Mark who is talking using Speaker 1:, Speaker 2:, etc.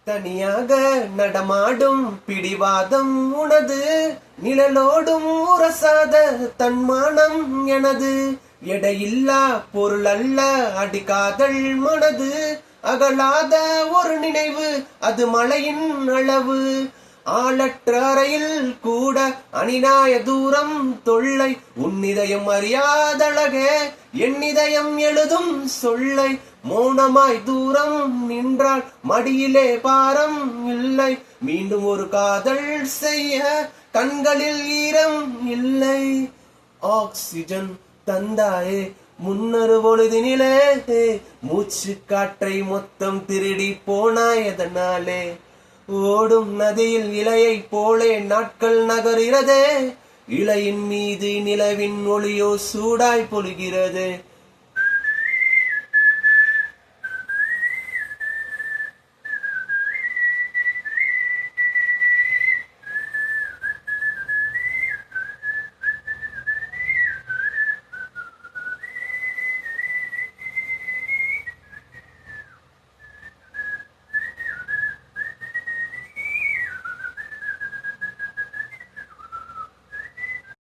Speaker 1: தனியாக நடமாடும் பிடிவாதம் உனது, நிழலோடும் உரசாத தன்மானம் எனது. எடையில்லா பொருள் அல்ல அடிக்காதல் மனது, அகலாத ஒரு நினைவு அது மழையின் அளவு. ஆளற்ற அறையில் கூட அணிநாய தூரம் தொல்லை, உன்னிதயம் அறியாதழகே என் இதயம் எழுதும் சொல்லை. மௌனமாய் தூரம் நின்றால் மடியிலே பாரம் இல்லை, மீண்டும் ஒரு காதல் செய்ய கண்களில் ஈரம் இல்லை. ஆக்சிஜன் தந்தாயே முன்னொரு பொழுதினிலே, மூச்சு காற்றை மொத்தம் திருடி போனாயதனாலே. ஓடும் நதியில் இலையை போலே நாட்கள் நகர்கிறதே, இலையின் மீது நிலவின் ஒளியோ சூடாய் பொழிகிறது.